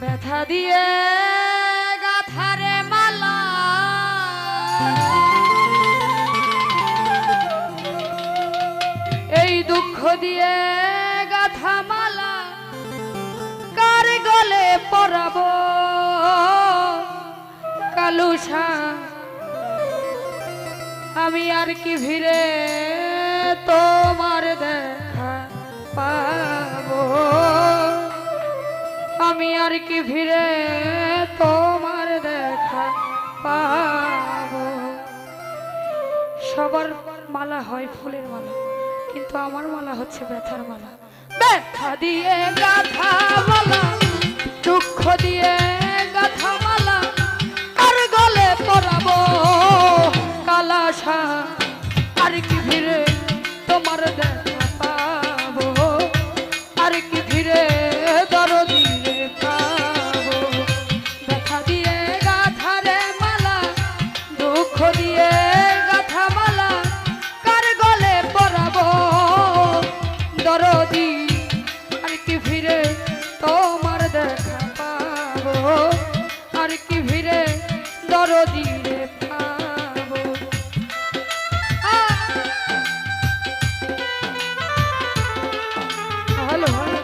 ব্যথা দিয়ে গাথারে মালা এই দুঃখ দিয়ে গাথা মালা কার গলে পরাবো কালুসা আমি আর কি ভিড়ে তোমার দেখা পাবো আমি আর কি ভিড়ে তোমার দেখা পাবো সবার মালা হয় ফুলের মালা কিন্তু আমার মালা হচ্ছে ব্যথার মালা ব্যথা দিয়ে গাথা মালা দুঃখ দিয়ে গাথা মালা কার গলে পরাবো কালাশা আর কি ভিড়ে তোমার দেখা পাবো আর কি ভিড়ে দরদি পাবো ব্যথা দিয়ে গাথারে মালা দুঃখ দিয়ে গাথা মালা কার গলে পরাবো দরদি আর কি ভিড়ে তোমার দেখা পাবো আর কি ভিড়ে দরদি পাবো হ্যালো হ্যালো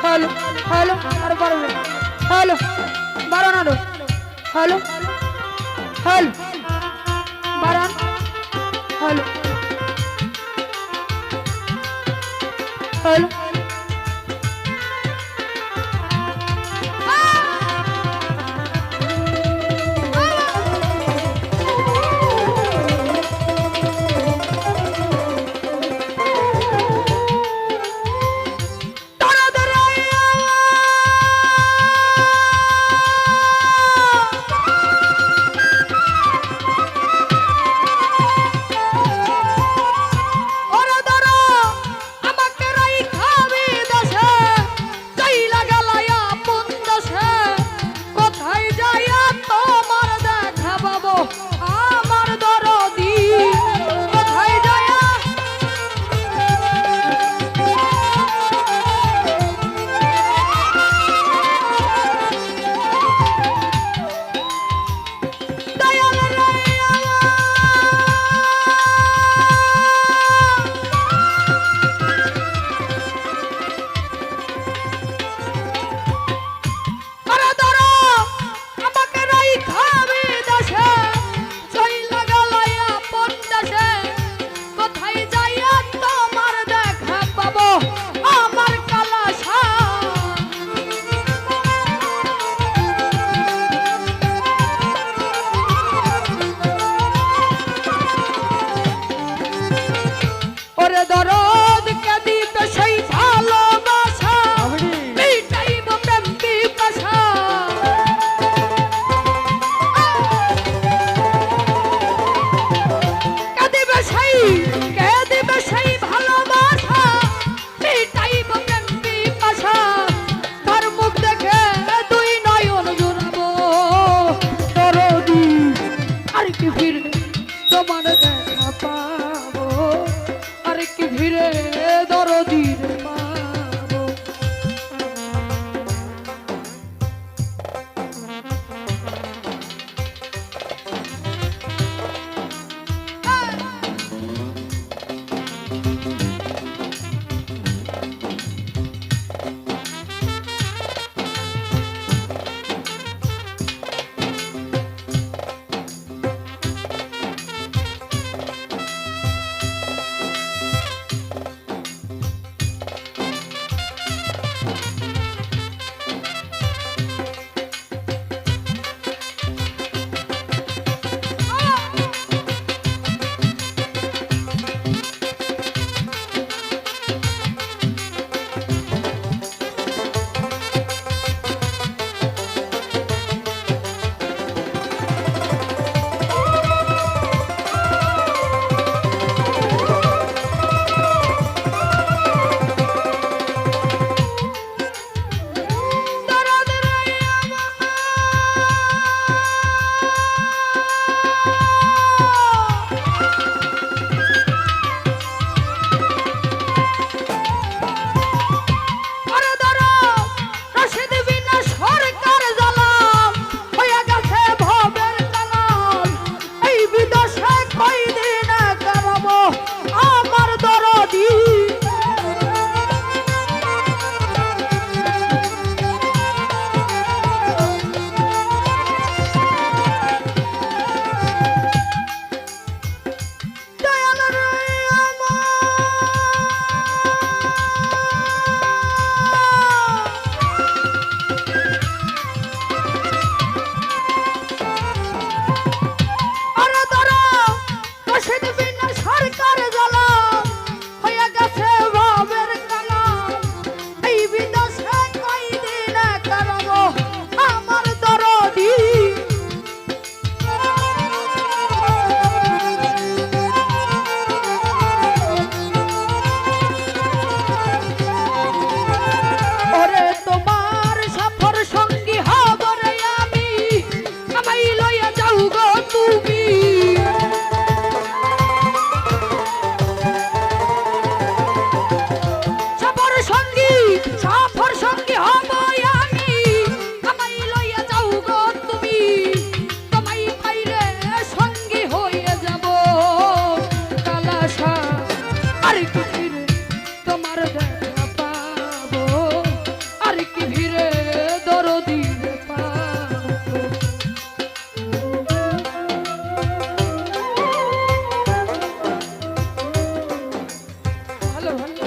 हेलो हेलो अरे बारो हेलो बारो ना दो हेलो हेलो बारान हेलो हेलो আমাকে রাইখা কি ভিড়ে দরদি ভালো ভালো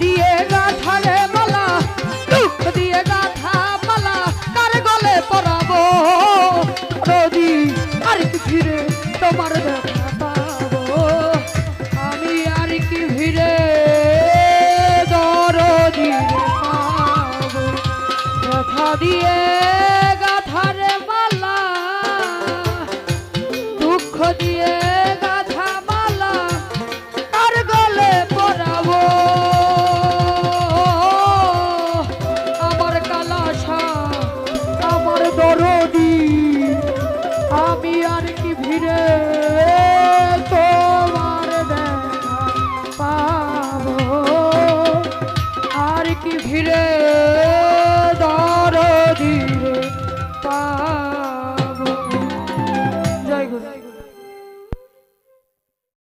দিয়ে গাঁথারে মালা দুঃখ দিয়ে গাঁথা মালা কার গলে পরাবো রোদি আর কি ফিরে তোমার দেখা পাবো আমি আর কি ফিরে দরদি পাবো কথা দিয়ে গাঁথারে মালা দুঃখ দিয়ে গাঁথা মালা কার গলে পরাবো দরদি আমি আর কি ভিড়ে তোমার দেখা পাবো আর কি ভিড়ে দরদি